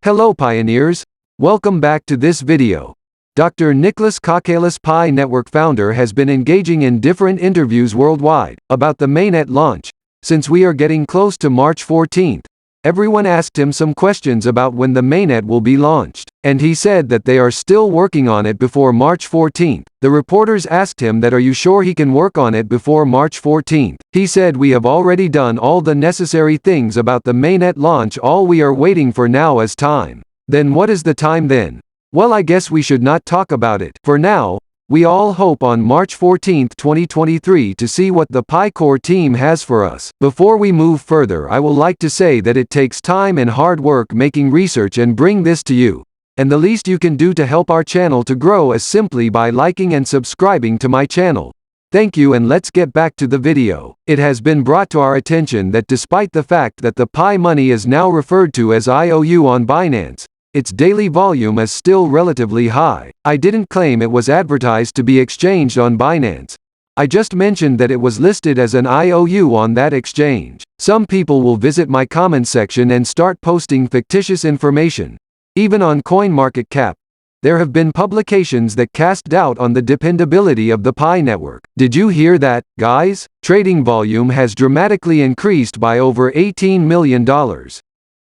Hello pioneers! Welcome back to this video. Dr. Nicholas Kokkalis, Pi Network founder, has been engaging in different interviews worldwide about the Mainnet launch. Since we are getting close to March 14th, everyone asked him some questions about when the Mainnet will be launched, and he said that they are still working on it before March 14th. The reporters asked him that, are you sure he can work on it before March 14th? He said, we have already done all the necessary things about the Mainnet launch, all we are waiting for now is time. Then what is the time then? Well, I guess we should not talk about it. For now, we all hope on March 14, 2023 to see what the Pi Core team has for us. Before we move further, I will like to say that it takes time and hard work making research and bring this to you. And the least you can do to help our channel to grow is simply by liking and subscribing to my channel. Thank you, and let's get back to the video. It has been brought to our attention that despite the fact that the Pi money is now referred to as IOU on Binance, its daily volume is still relatively high. I didn't claim it was advertised to be exchanged on Binance. I just mentioned that it was listed as an IOU on that exchange. Some people will visit my comment section and start posting fictitious information. Even on CoinMarketCap, there have been publications that cast doubt on the dependability of the Pi network. Did you hear that, guys? Trading volume has dramatically increased by over $18 million.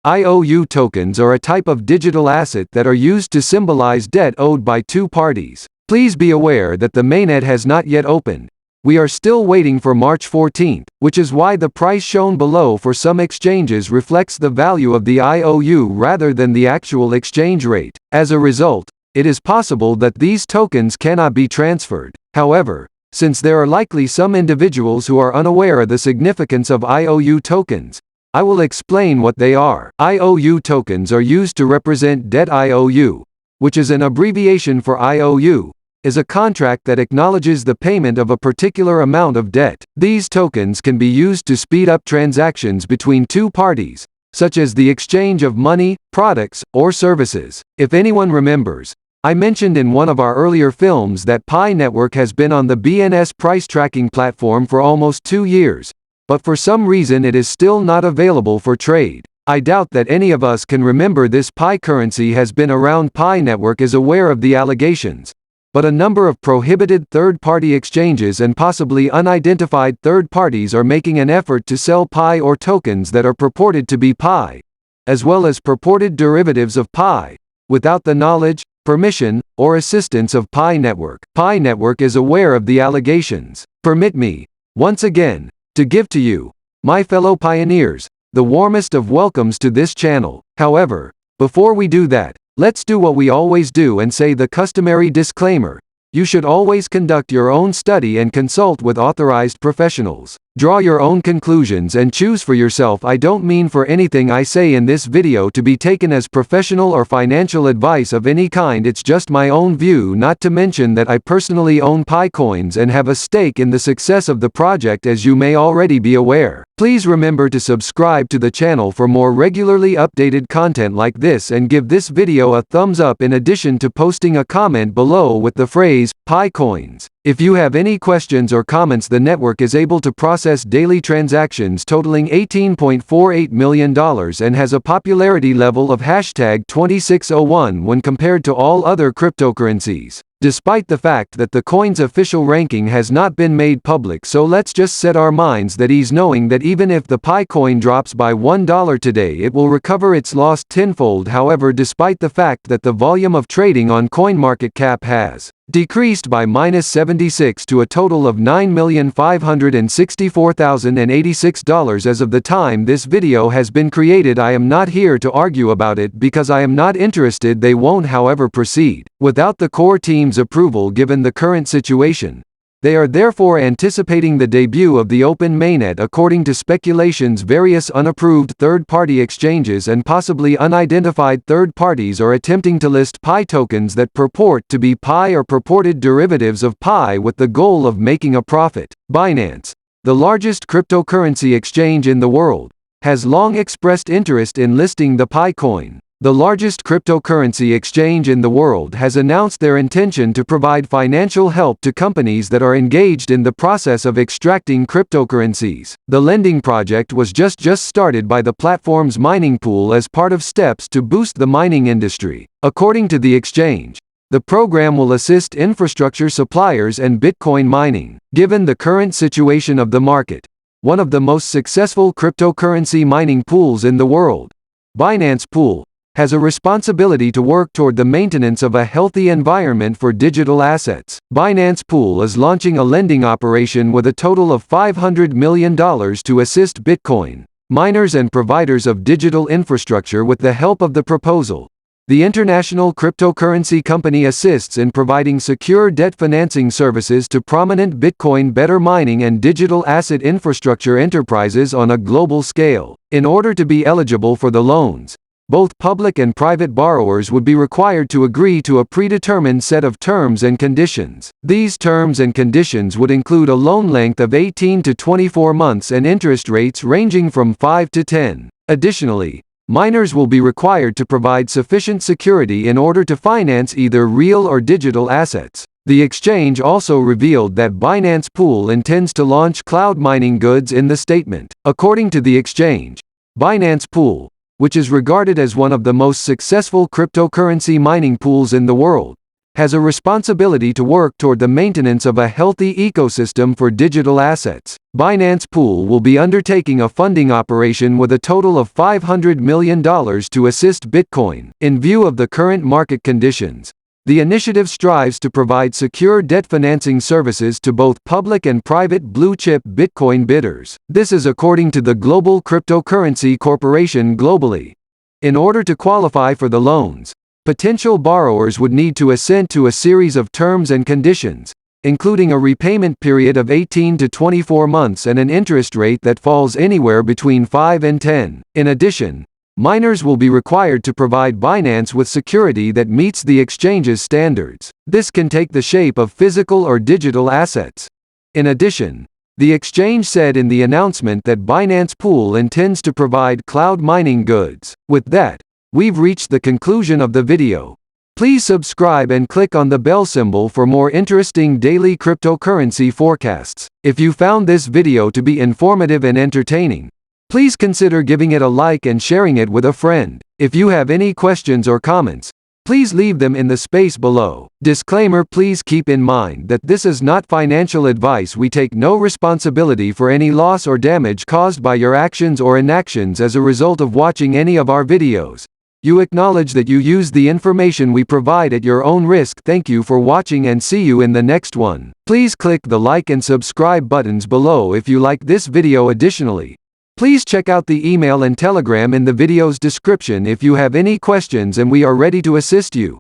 IOU tokens are a type of digital asset that are used to symbolize debt owed by two parties. Please be aware that the Mainnet has not yet opened. We are still waiting for March 14th, which is why the price shown below for some exchanges reflects the value of the IOU rather than the actual exchange rate. As a result, it is possible that these tokens cannot be transferred. However, since there are likely some individuals who are unaware of the significance of IOU tokens, I will explain what they are. IOU tokens are used to represent debt. IOU, which is an abbreviation for IOU, is a contract that acknowledges the payment of a particular amount of debt. These tokens can be used to speed up transactions between two parties, such as the exchange of money, products, or services. If anyone remembers, I mentioned in one of our earlier films that Pi Network has been on the BNS price tracking platform for almost 2 years, but for some reason it is still not available for trade. I doubt that any of us can remember this. Pi currency has been around. Pi Network is aware of the allegations, but a number of prohibited third-party exchanges and possibly unidentified third parties are making an effort to sell Pi or tokens that are purported to be Pi, as well as purported derivatives of Pi, without the knowledge, permission, or assistance of Pi Network. Pi Network is aware of the allegations. Permit me, once again, to give to you, my fellow pioneers, the warmest of welcomes to this channel. However, before we do that, let's do what we always do and say the customary disclaimer. You should always conduct your own study and consult with authorized professionals. Draw your own conclusions and choose for yourself. I don't mean for anything I say in this video to be taken as professional or financial advice of any kind. It's just my own view, not to mention that I personally own Pi coins and have a stake in the success of the project, as you may already be aware. Please remember to subscribe to the channel for more regularly updated content like this, and give this video a thumbs up in addition to posting a comment below with the phrase, Pi coins. If you have any questions or comments, the network is able to process daily transactions totaling $18.48 million and has a popularity level of #2601 when compared to all other cryptocurrencies, despite the fact that the coin's official ranking has not been made public. So let's just set our minds at ease knowing that even if the Pi coin drops by $1 today, it will recover its loss tenfold. However, despite the fact that the volume of trading on CoinMarketCap has decreased by -76 to a total of $9,564,086 as of the time this video has been created, I am not here to argue about it because I am not interested. They won't, however, proceed without the core team's approval given the current situation. They are therefore anticipating the debut of the open Mainnet. According to speculations, various unapproved third-party exchanges and possibly unidentified third parties are attempting to list Pi tokens that purport to be Pi or purported derivatives of Pi with the goal of making a profit. Binance, the largest cryptocurrency exchange in the world, has long expressed interest in listing the Pi coin. the largest cryptocurrency exchange in the world, has announced their intention to provide financial help to companies that are engaged in the process of extracting cryptocurrencies. The lending project was just started by the platform's mining pool as part of steps to boost the mining industry. According to the exchange, the program will assist infrastructure suppliers and Bitcoin mining. Given the current situation of the market, one of the most successful cryptocurrency mining pools in the world, Binance Pool, has a responsibility to work toward the maintenance of a healthy environment for digital assets. Binance Pool is launching a lending operation with a total of $500 million to assist Bitcoin miners and providers of digital infrastructure with the help of the proposal. The international cryptocurrency company assists in providing secure debt financing services to prominent Bitcoin better mining and digital asset infrastructure enterprises on a global scale. In order to be eligible for the loans, both public and private borrowers would be required to agree to a predetermined set of terms and conditions. These terms and conditions would include a loan length of 18 to 24 months and interest rates ranging from 5 to 10. Additionally, miners will be required to provide sufficient security in order to finance either real or digital assets. The exchange also revealed that Binance Pool intends to launch cloud mining goods in the statement. According to the exchange, Binance Pool, which is regarded as one of the most successful cryptocurrency mining pools in the world, has a responsibility to work toward the maintenance of a healthy ecosystem for digital assets. Binance Pool will be undertaking a funding operation with a total of $500 million to assist Bitcoin. In view of the current market conditions, the initiative strives to provide secure debt financing services to both public and private blue-chip Bitcoin bidders. This is according to the Global Cryptocurrency Corporation globally. In order to qualify for the loans, potential borrowers would need to assent to a series of terms and conditions, including a repayment period of 18 to 24 months and an interest rate that falls anywhere between 5 and 10. In addition, miners will be required to provide Binance with security that meets the exchange's standards. This can take the shape of physical or digital assets. In addition, the exchange said in the announcement that Binance Pool intends to provide cloud mining goods. With that, we've reached the conclusion of the video. Please subscribe and click on the bell symbol for more interesting daily cryptocurrency forecasts. If you found this video to be informative and entertaining, please consider giving it a like and sharing it with a friend. If you have any questions or comments, please leave them in the space below. Disclaimer: please keep in mind that this is not financial advice. We take no responsibility for any loss or damage caused by your actions or inactions as a result of watching any of our videos. You acknowledge that you use the information we provide at your own risk. Thank you for watching and see you in the next one. Please click the like and subscribe buttons below if you like this video. Additionally, please check out the email and Telegram in the video's description if you have any questions, and we are ready to assist you.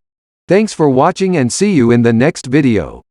Thanks for watching and see you in the next video.